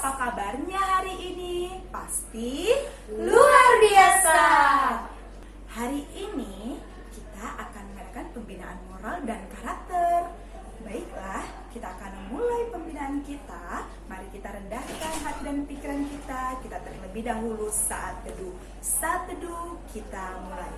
apa kabarnya hari ini? Pasti luar biasa. Hari ini kita akan mengadakan pembinaan moral dan karakter. Baiklah, kita akan memulai pembinaan kita. Mari kita rendahkan hati dan pikiran kita. Kita terlebih dahulu saat teduh. Saat teduh kita mulai.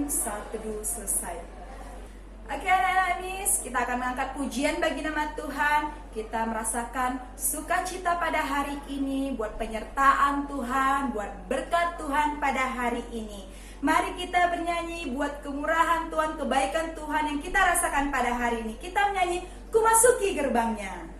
Saat teduh selesai. Oke anak-anak Miss, kita akan mengangkat pujian bagi nama Tuhan. Kita merasakan sukacita pada hari ini, buat penyertaan Tuhan, buat berkat Tuhan pada hari ini. Mari kita bernyanyi buat kemurahan Tuhan, kebaikan Tuhan yang kita rasakan pada hari ini. Kita menyanyi Ku Masuki Gerbangnya.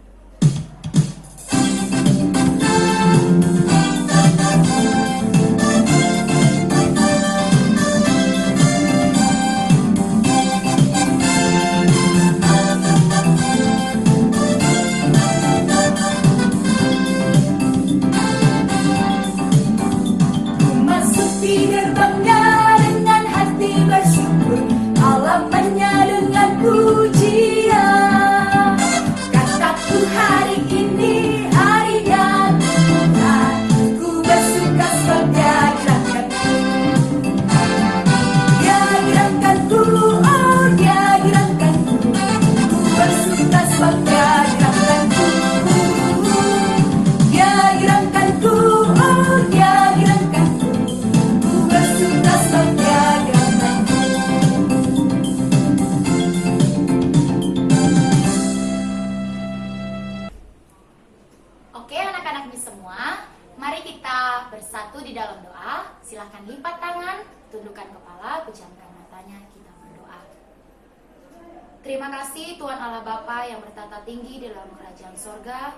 Oke anak-anak Miss semua, mari kita bersatu di dalam doa. Silahkan lipat tangan, tundukkan kepala, pejamkan matanya, kita berdoa. Terima kasih Tuhan Allah Bapa yang bertata tinggi di dalam kerajaan sorga,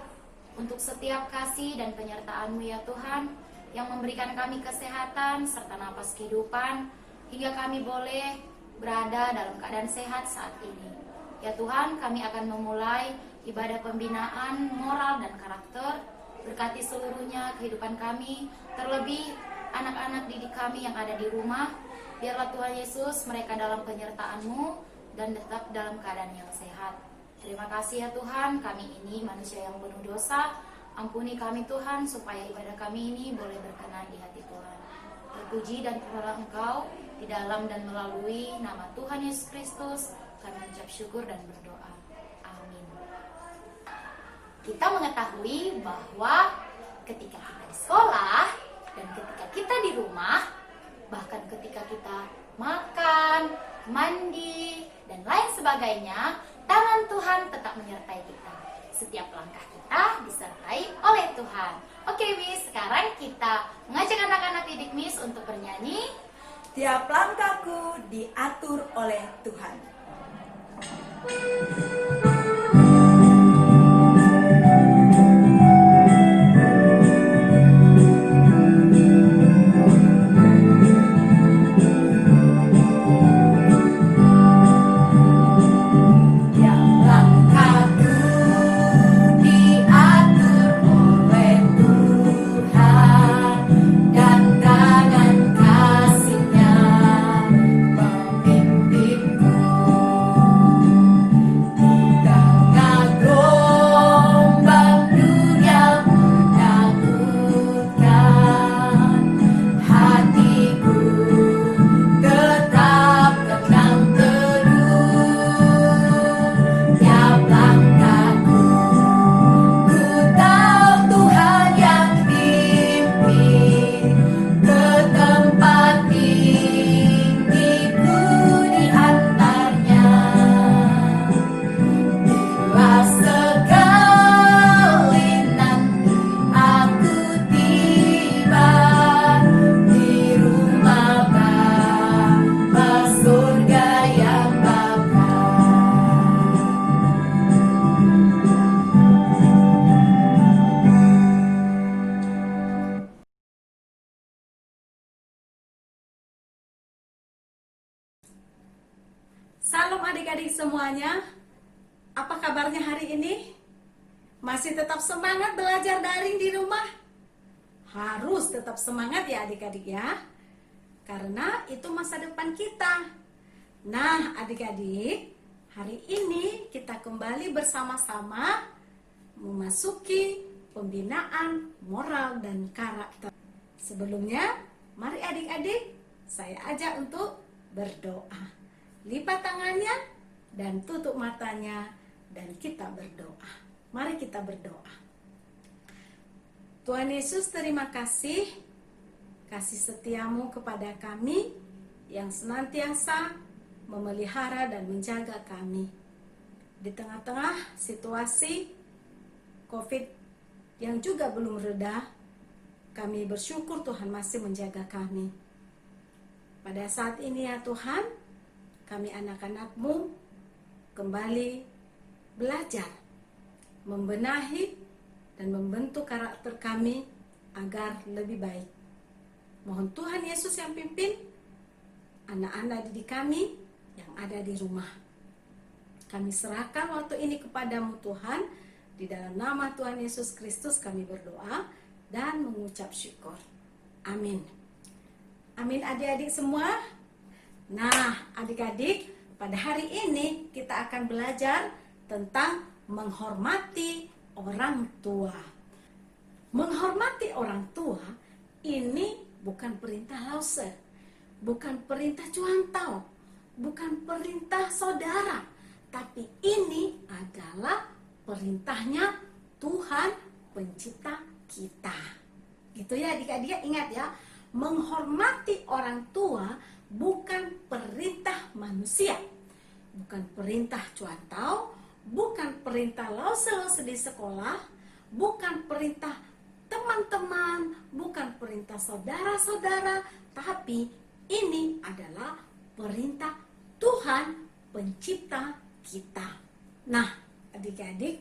untuk setiap kasih dan penyertaan-Mu ya Tuhan, yang memberikan kami kesehatan serta napas kehidupan, hingga kami boleh berada dalam keadaan sehat saat ini. Ya Tuhan, kami akan memulai ibadah pembinaan moral dan karakter. Berkati seluruhnya kehidupan kami, terlebih anak-anak didik kami yang ada di rumah. Biarlah Tuhan Yesus mereka dalam penyertaan-Mu dan tetap dalam keadaan yang sehat. Terima kasih ya Tuhan, kami ini manusia yang penuh dosa. Ampuni kami Tuhan, supaya ibadah kami ini boleh berkenan di hati Tuhan. Terpuji dan terpujilah Engkau di dalam dan melalui nama Tuhan Yesus Kristus. Kami mengucap syukur dan berdoa. Amin. Kita mengetahui bahwa ketika kita di sekolah dan ketika kita di rumah, bahkan ketika kita makan, mandi, dan lain sebagainya, tangan Tuhan tetap menyertai kita. Setiap langkah kita disertai oleh Tuhan. Oke Miss, sekarang kita mengajak anak-anak didik Miss untuk bernyanyi Tiap langkahku diatur oleh Tuhan. Salam adik-adik semuanya. Apa kabarnya hari ini? Masih tetap semangat belajar daring di rumah? harus tetap semangat ya adik-adik ya. Karena itu masa depan kita. Nah, adik-adik, hari ini kita kembali bersama-sama memasuki pembinaan moral dan karakter. Sebelumnya, mari adik-adik, saya ajak untuk berdoa. Lipat tangannya dan tutup matanya dan kita berdoa. Mari kita berdoa. Tuhan Yesus, terima kasih setiamu kepada kami yang senantiasa memelihara dan menjaga kami. Di tengah-tengah situasi COVID yang juga belum reda, kami bersyukur Tuhan masih menjaga kami. Pada saat ini ya Tuhan, kami anak-anak-Mu kembali belajar, membenahi dan membentuk karakter kami agar lebih baik. Mohon Tuhan Yesus yang pimpin anak-anak didik kami yang ada di rumah. Kami serahkan waktu ini kepadamu Tuhan. Di dalam nama Tuhan Yesus Kristus kami berdoa dan mengucap syukur. Amin. Amin adik-adik semua. Nah adik-adik, pada hari ini kita akan belajar tentang menghormati orang tua. Menghormati orang tua ini bukan perintah lause, bukan perintah cuantau, bukan perintah saudara, tapi ini adalah perintahnya Tuhan pencipta kita. Gitu ya adik-adik, ingat ya, menghormati orang tua bukan perintah manusia, bukan perintah cuantau, bukan perintah lause-lause di sekolah, bukan perintah teman-teman, bukan perintah saudara-saudara, tapi ini adalah perintah Tuhan pencipta kita. Nah, adik-adik,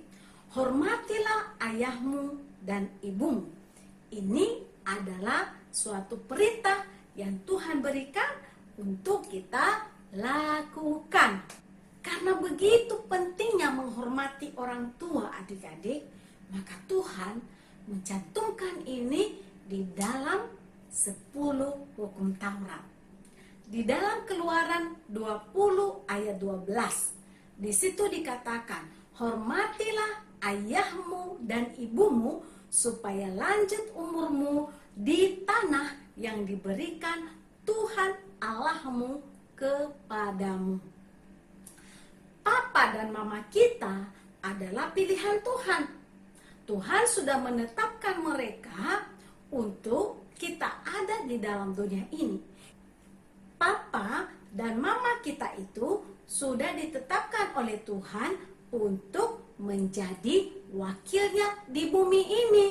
hormatilah ayahmu dan ibumu. Ini adalah suatu perintah yang Tuhan berikan untuk kita lakukan. Karena begitu pentingnya menghormati orang tua adik-adik, maka Tuhan mencantumkan ini di dalam 10 hukum Taurat. Di dalam Keluaran 20 ayat 12, di situ dikatakan, hormatilah ayahmu dan ibumu supaya lanjut umurmu di tanah yang diberikan Tuhan Allahmu kepadamu. Papa dan mama kita adalah pilihan Tuhan. Tuhan sudah menetapkan mereka untuk kita ada di dalam dunia ini. Papa dan mama kita itu sudah ditetapkan oleh Tuhan untuk menjadi wakilnya di bumi ini.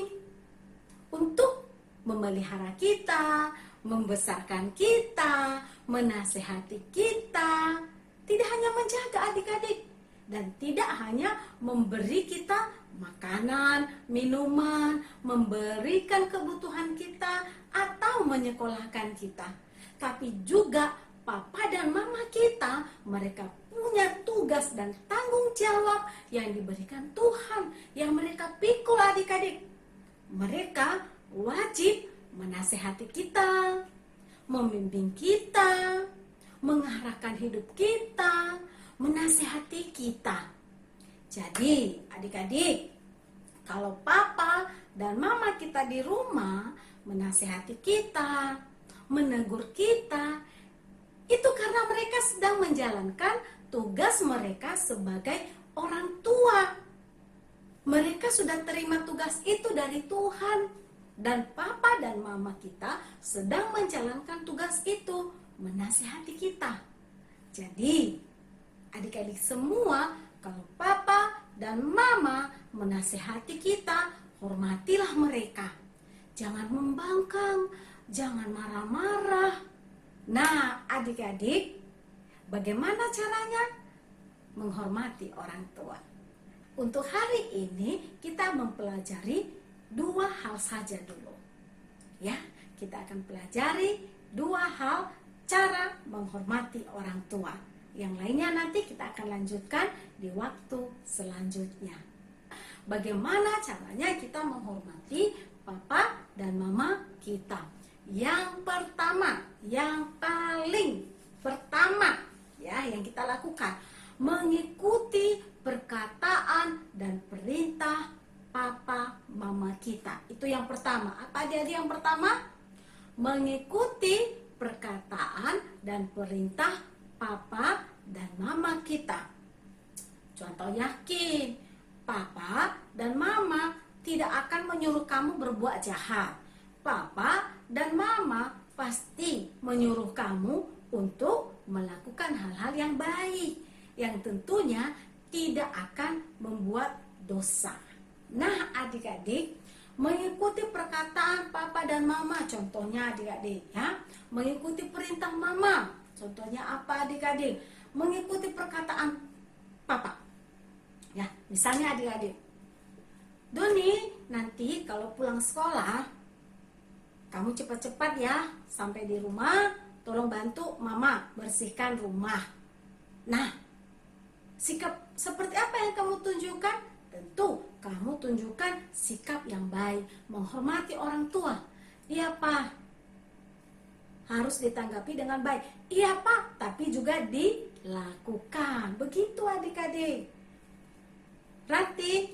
Untuk memelihara kita, membesarkan kita, menasehati kita. Tidak hanya menjaga adik-adik, dan tidak hanya memberi kita makanan, minuman, memberikan kebutuhan kita, atau menyekolahkan kita. Tapi juga papa dan mama kita, mereka punya tugas dan tanggung jawab yang diberikan Tuhan, yang mereka pikul adik-adik. Mereka wajib menasehati kita, membimbing kita, mengarahkan hidup kita, menasehati kita. Jadi adik-adik, kalau papa dan mama kita di rumah menasehati kita, menegur kita, itu karena mereka sedang menjalankan tugas mereka sebagai orang tua. Mereka sudah terima tugas itu dari Tuhan, dan papa dan mama kita sedang menjalankan tugas itu, menasehati kita. Jadi adik-adik semua, kalau papa dan mama menasehati kita, hormatilah mereka. Jangan membangkang, jangan marah-marah. Nah, adik-adik, bagaimana caranya menghormati orang tua? Untuk hari ini kita mempelajari 2 hal saja dulu. Ya, kita akan pelajari 2 hal cara menghormati orang tua. Yang lainnya nanti kita akan lanjutkan di waktu selanjutnya. Bagaimana caranya kita menghormati papa dan mama kita. Yang pertama, yang paling pertama ya yang kita lakukan, mengikuti perkataan dan perintah papa mama kita. Itu yang pertama. Apa jadi yang pertama? Mengikuti perkataan dan perintah papa dan mama kita. Contoh yakin, papa dan mama tidak akan menyuruh kamu berbuat jahat. Papa dan mama pasti menyuruh kamu untuk melakukan hal-hal yang baik, yang tentunya tidak akan membuat dosa. Nah, adik-adik, mengikuti perkataan papa dan mama, contohnya adik-adik ya, mengikuti perintah mama, contohnya apa adik-adik? Mengikuti perkataan papa. Ya, misalnya adik-adik, Doni, nanti kalau pulang sekolah, kamu cepat-cepat ya sampai di rumah, tolong bantu mama bersihkan rumah. Nah, sikap seperti apa yang kamu tunjukkan? Tentu kamu tunjukkan sikap yang baik, menghormati orang tua. Iya Pak, harus ditanggapi dengan baik. Iya Pak, tapi juga dilakukan. Begitu adik-adik. Ranti,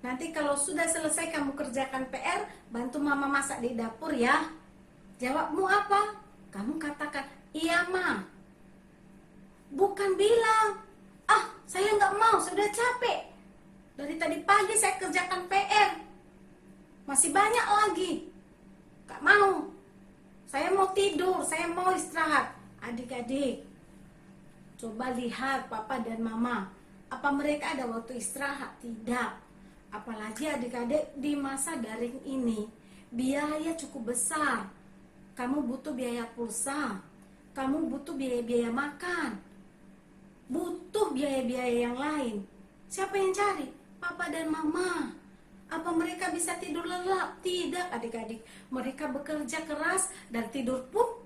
nanti kalau sudah selesai kamu kerjakan PR, bantu mama masak di dapur ya. Jawabmu apa? Kamu katakan, iya ma. Bukan bilang, saya nggak mau, sudah capek. Dari tadi pagi saya kerjakan PR. Masih banyak lagi. Nggak mau. Saya mau tidur, saya mau istirahat. Adik-adik, coba lihat papa dan mama. Apa mereka ada waktu istirahat? Tidak. Apalagi adik-adik di masa daring ini, biaya cukup besar. Kamu butuh biaya pulsa, kamu butuh biaya-biaya makan, butuh biaya-biaya yang lain. Siapa yang cari? Papa dan mama. Apa mereka bisa tidur lelap? Tidak adik-adik. Mereka bekerja keras dan tidur pun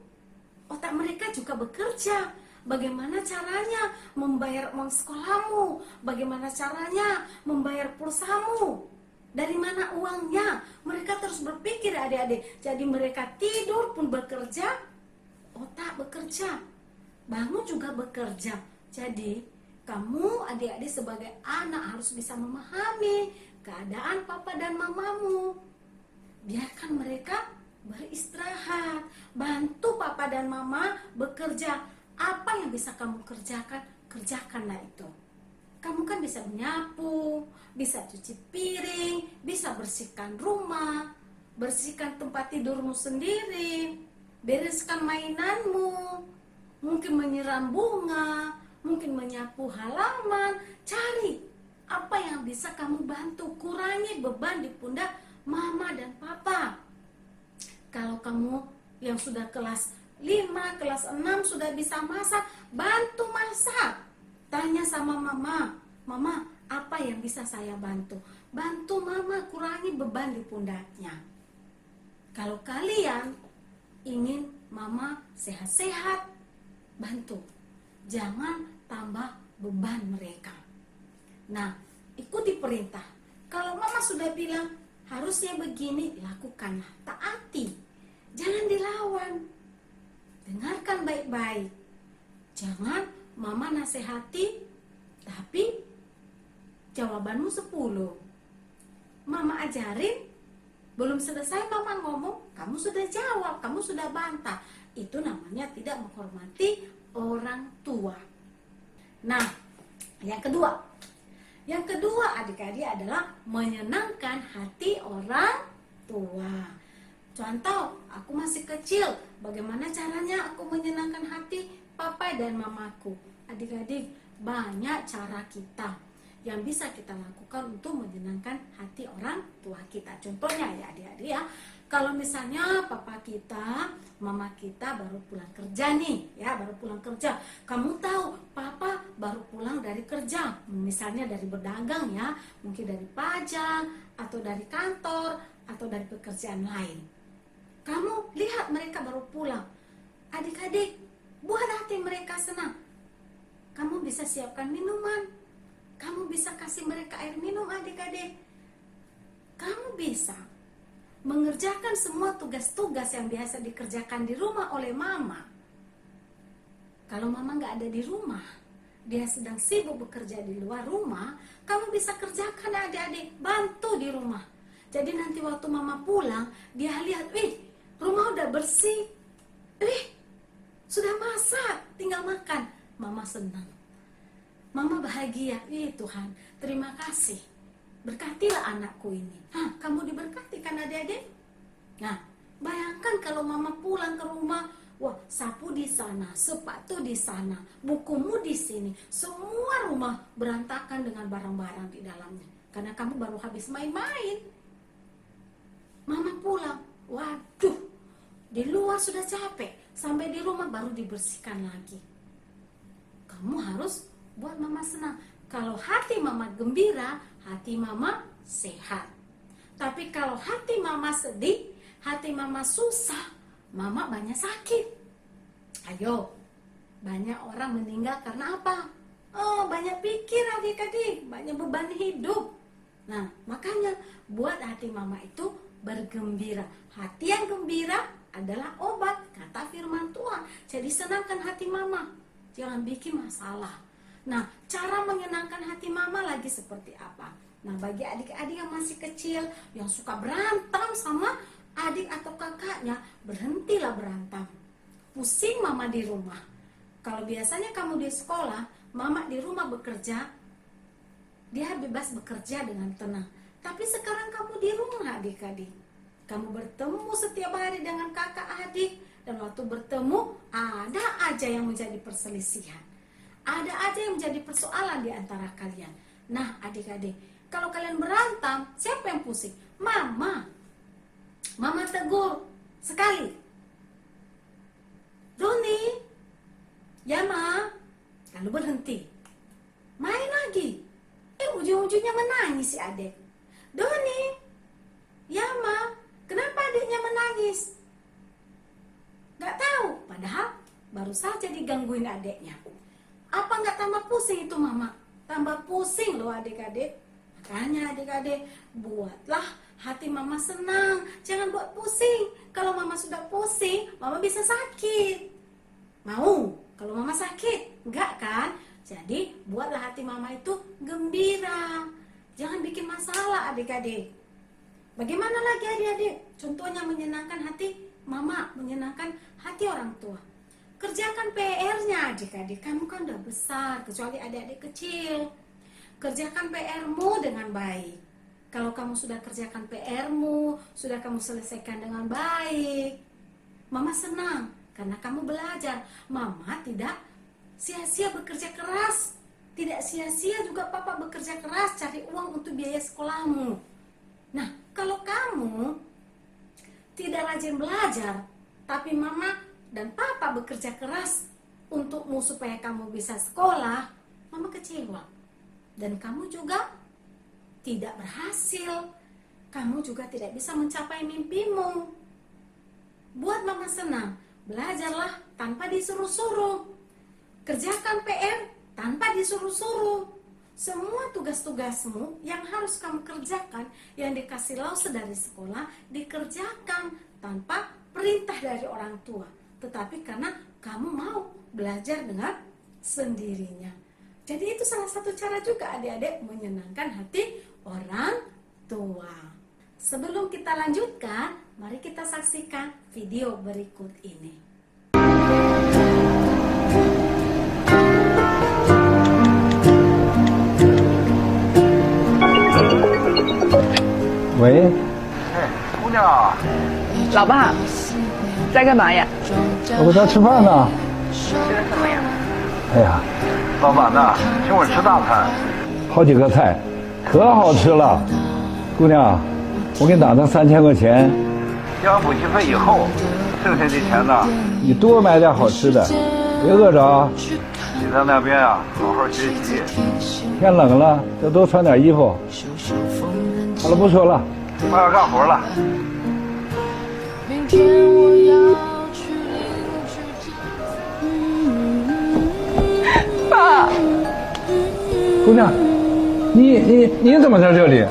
otak mereka juga bekerja. Bagaimana caranya membayar uang sekolahmu? Bagaimana caranya membayar pulsamu? Dari mana uangnya? Mereka terus berpikir adik-adik. Jadi mereka tidur pun bekerja, otak bekerja, bangun juga bekerja. Jadi kamu adik-adik sebagai anak harus bisa memahami keadaan papa dan mamamu. Biarkan mereka beristirahat. Bantu papa dan mama bekerja. Apa yang bisa kamu kerjakan, kerjakanlah itu. Kamu kan bisa menyapu, bisa cuci piring, bisa bersihkan rumah, bersihkan tempat tidurmu sendiri, bereskan mainanmu, mungkin menyiram bunga, mungkin menyapu halaman. Cari apa yang bisa kamu bantu, kurangi beban di pundak mama dan papa. Kalau kamu yang sudah kelas 5, kelas 6 sudah bisa masak, bantu masak. Tanya sama mama, mama apa yang bisa saya bantu? Bantu mama kurangi beban di pundaknya. Kalau kalian ingin mama sehat-sehat, bantu. Jangan tambah beban mereka. Nah, ikuti perintah. Kalau mama sudah bilang harusnya begini, lakukanlah, taati. Jangan dilawan. Dengarkan baik-baik. Jangan mama nasihati tapi jawabanmu 10. Mama ajarin, belum selesai mama ngomong, kamu sudah jawab, kamu sudah bantah. Itu namanya tidak menghormati orang tua. Nah, yang kedua. Yang kedua adik-adik adalah menyenangkan hati orang tua. Contoh, aku masih kecil, bagaimana caranya aku menyenangkan hati papa dan mamaku? Adik-adik, banyak cara kita yang bisa kita lakukan untuk menyenangkan hati orang tua kita. Contohnya ya adik-adik ya, kalau misalnya papa kita, mama kita baru pulang kerja nih, ya baru pulang kerja. Kamu tahu papa baru pulang dari kerja, misalnya dari berdagang ya, mungkin dari pajak atau dari kantor atau dari pekerjaan lain. Kamu lihat mereka baru pulang. Adik-adik, buat hati mereka senang. Kamu bisa siapkan minuman. Kamu bisa kasih mereka air minum adik-adik. Kamu bisa mengerjakan semua tugas-tugas yang biasa dikerjakan di rumah oleh mama. Kalau mama nggak ada di rumah, dia sedang sibuk bekerja di luar rumah, kamu bisa kerjakan adik-adik, bantu di rumah. Jadi nanti waktu mama pulang, dia lihat, rumah udah bersih, sudah masak, tinggal makan. Mama senang, mama bahagia. Tuhan, terima kasih, berkatilah anakku ini. Kamu diberkati kan adik-adik? Nah, bayangkan kalau mama pulang ke rumah, wah, sapu di sana, sepatu di sana, bukumu di sini, semua rumah berantakan dengan barang-barang di dalamnya. Karena kamu baru habis main-main. Mama pulang, waduh, di luar sudah capek, sampai di rumah baru dibersihkan lagi. Kamu harus buat mama senang. Kalau hati mama gembira, hati mama sehat. Tapi kalau hati mama sedih, hati mama susah, mama banyak sakit. Ayo, banyak orang meninggal karena apa? Banyak pikir adik-adik, banyak beban hidup. Nah, makanya buat hati mama itu bergembira. Hati yang gembira adalah obat, kata firman Tuhan. Jadi senangkan hati mama, jangan bikin masalah. Nah, cara menyenangkan hati mama lagi seperti apa? Nah, bagi adik-adik yang masih kecil, yang suka berantem sama adik atau kakaknya, berhentilah berantem. Pusing mama di rumah. Kalau biasanya kamu di sekolah, mama di rumah bekerja, dia bebas bekerja dengan tenang. Tapi sekarang kamu di rumah adik-adik, kamu bertemu setiap hari dengan kakak adik, dan waktu bertemu ada aja yang menjadi perselisihan, ada aja yang menjadi persoalan di antara kalian. Nah adik-adik, kalau kalian berantem, siapa yang pusing? Mama tegur sekali, Doni, ya ma, lalu berhenti, main lagi. Ujung-ujungnya menangis si adik. Doni, ya ma, kenapa adiknya menangis? Gak tahu, padahal baru saja digangguin adiknya. Apa gak tambah pusing itu mama? Tambah pusing loh adik-adik. Makanya adik-adik, buatlah hati mama senang, jangan buat pusing. Kalau mama sudah pusing, mama bisa sakit. Mau? Kalau mama sakit? Enggak kan? Jadi buatlah hati mama itu gembira. Jangan bikin masalah adik-adik. Bagaimana lagi adik-adik? Contohnya menyenangkan hati mama, menyenangkan hati orang tua. Kerjakan PR-nya adik-adik. Kamu kan udah besar, kecuali adik-adik kecil. Kerjakan PR-mu dengan baik. Kalau kamu sudah kerjakan PR-mu, sudah kamu selesaikan dengan baik, mama senang karena kamu belajar. Mama tidak sia-sia bekerja keras. Tidak sia-sia juga papa bekerja keras cari uang untuk biaya sekolahmu. Nah, kalau kamu tidak rajin belajar, tapi mama dan papa bekerja keras untukmu supaya kamu bisa sekolah, mama kecewa. Dan kamu juga tidak berhasil. Kamu juga tidak bisa mencapai mimpimu. Buat mama senang, belajarlah tanpa disuruh-suruh. Kerjakan PR tanpa disuruh-suruh. Semua tugas-tugasmu yang harus kamu kerjakan, yang dikasih lause dari sekolah, dikerjakan tanpa perintah dari orang tua. Tetapi karena kamu mau belajar dengan sendirinya. Jadi itu salah satu cara juga adik-adik menyenangkan hati orang tua. Sebelum kita lanjutkan, mari kita saksikan video berikut ini.喂，姑娘，老爸，在干嘛呀？我在吃饭呢。吃的什么呀？哎呀，老板呐，请我吃大餐。好几个菜，可好吃了。姑娘，我给你打算3000块钱，交完补习费以后，剩下的钱呢，你多买点好吃的，别饿着啊。你在那边啊，好好学习。天冷了，要多穿点衣服。好了，不说了。我要干活了。爸，姑娘，你怎么在这里？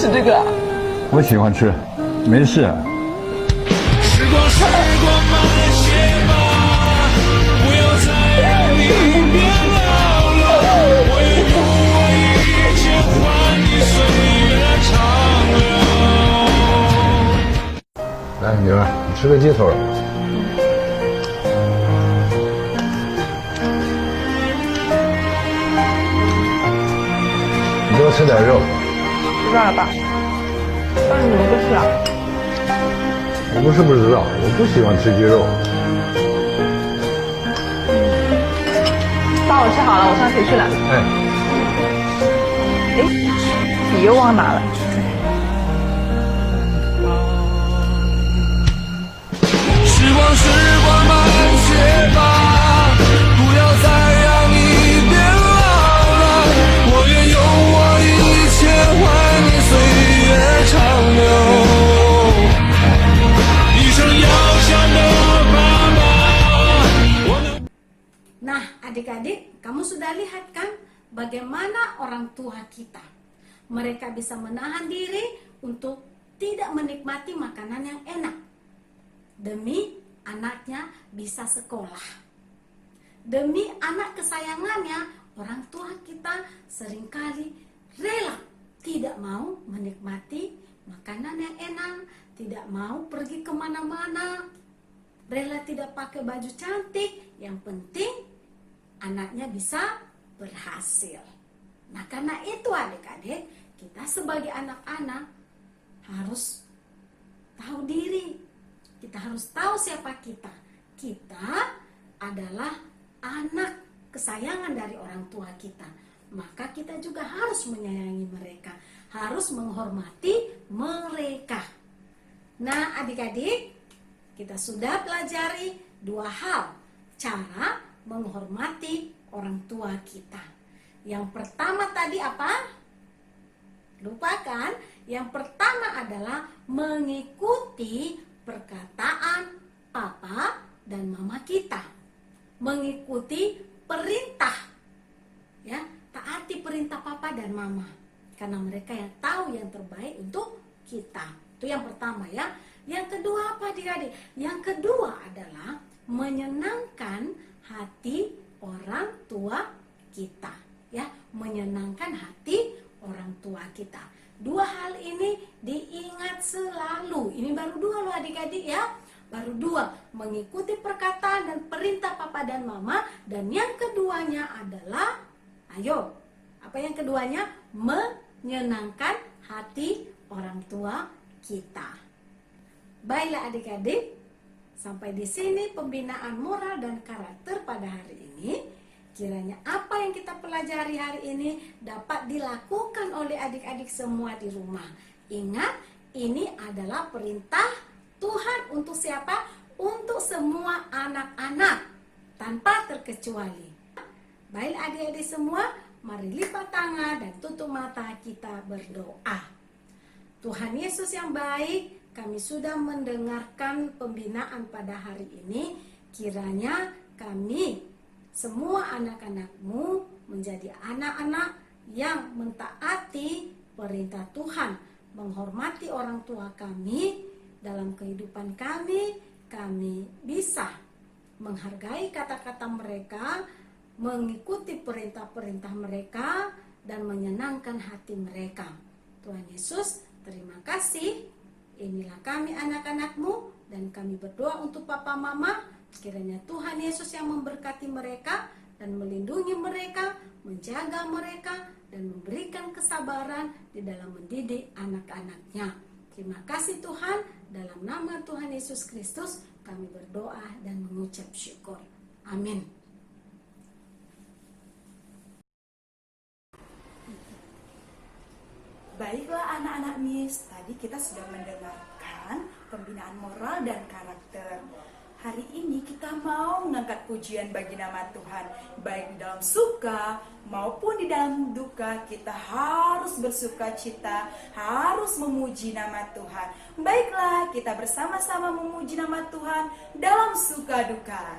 吃这个啊？我喜欢吃，没事。时光慢些吧，不要再让你变老了。我愿用我一切换你岁月长流。来，女儿，你吃个鸡腿。你多吃点肉。知道了爸。但是你们不吃啊？我不是不知道，我不喜欢吃鸡肉。爸，我吃好了，我上学去了。哎，笔又忘拿了。时光慢些吧，不要再让你变老了。我愿用我一切换你岁月长流。一生要想的爸爸，我能。 Nah, adik-adik, kamu sudah lihat kan bagaimana orang tua kita? Mereka bisa menahan diri untuk tidak menikmati makanan yang enak demi anaknya bisa sekolah. Demi anak kesayangannya, orang tua kita seringkali rela tidak mau menikmati makanan yang enak, tidak mau pergi kemana-mana, rela tidak pakai baju cantik, yang penting anaknya bisa berhasil. Nah, karena itu adik-adik, kita sebagai anak-anak harus tahu diri. Kita harus tahu siapa kita. Kita adalah anak kesayangan dari orang tua kita. Maka kita juga harus menyayangi mereka, harus menghormati mereka. Nah, adik-adik, kita sudah pelajari dua hal cara menghormati orang tua kita. Yang pertama tadi apa? Lupakan. Yang pertama adalah mengikuti perkataan papa dan mama kita. Mengikuti perintah. Ya, taati perintah papa dan mama. Karena mereka yang tahu yang terbaik untuk kita. Itu yang pertama ya. Yang kedua apa adik-adik? Yang kedua adalah menyenangkan hati orang tua kita, ya, menyenangkan hati orang tua kita. Dua hal ini diingat selalu. Ini baru dua loh adik-adik ya. Baru dua, mengikuti perkataan dan perintah papa dan mama. Dan yang keduanya adalah, ayo, apa yang keduanya? Menyenangkan hati orang tua kita. Baiklah adik-adik, sampai di sini pembinaan moral dan karakter pada hari ini. Kiranya apa yang kita pelajari hari ini dapat dilakukan oleh adik-adik semua di rumah. Ingat, ini adalah perintah Tuhan untuk siapa? Untuk semua anak-anak tanpa terkecuali. Baik adik-adik semua, mari lipat tangan dan tutup mata, kita berdoa. Tuhan Yesus yang baik, kami sudah mendengarkan pembinaan pada hari ini. Kiranya kami semua anak-anak-Mu menjadi anak-anak yang mentaati perintah Tuhan, menghormati orang tua kami dalam kehidupan kami. Kami bisa menghargai kata-kata mereka, mengikuti perintah-perintah mereka, dan menyenangkan hati mereka. Tuhan Yesus, terima kasih. Inilah kami anak-anak-Mu, dan kami berdoa untuk Papa Mama. Kiranya Tuhan Yesus yang memberkati mereka dan melindungi mereka, menjaga mereka, dan memberikan kesabaran di dalam mendidik anak-anaknya. Terima kasih Tuhan, dalam nama Tuhan Yesus Kristus kami berdoa dan mengucap syukur. Amin. Baiklah anak-anak Miss, tadi kita sudah mendengarkan pembinaan moral dan karakter. Hari ini kita mau mengangkat pujian bagi nama Tuhan. Baik di dalam suka maupun di dalam duka, kita harus bersuka cita, harus memuji nama Tuhan. Baiklah, kita bersama-sama memuji nama Tuhan dalam suka duka.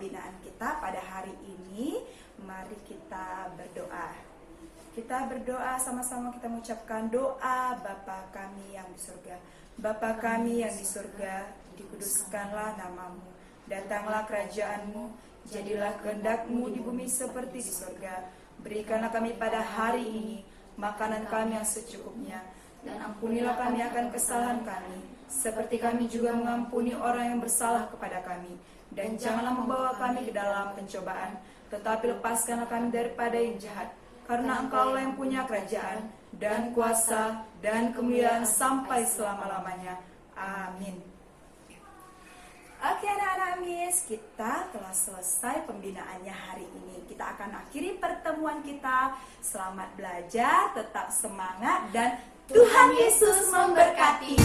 pembinaan kita pada hari ini. Mari kita berdoa. Kita berdoa sama-sama, kita mengucapkan doa Bapa kami yang di surga. Bapa kami yang di surga, dikuduskanlah namamu. Datanglah kerajaanmu, jadilah kehendak-mu di bumi seperti di surga. Berikanlah kami pada hari ini makanan kami yang secukupnya, dan ampunilah kami akan kesalahan kami, seperti kami juga mengampuni orang yang bersalah kepada kami. Dan janganlah membawa kami ke dalam pencobaan, tetapi lepaskanlah kami daripada yang jahat. Karena Engkaulah yang punya kerajaan, dan kuasa, dan kemuliaan sampai selama-lamanya. Amin. Oke anak-anak Miss, kita telah selesai pembinaannya hari ini. Kita akan akhiri pertemuan kita. Selamat belajar, tetap semangat, dan Tuhan Yesus memberkati.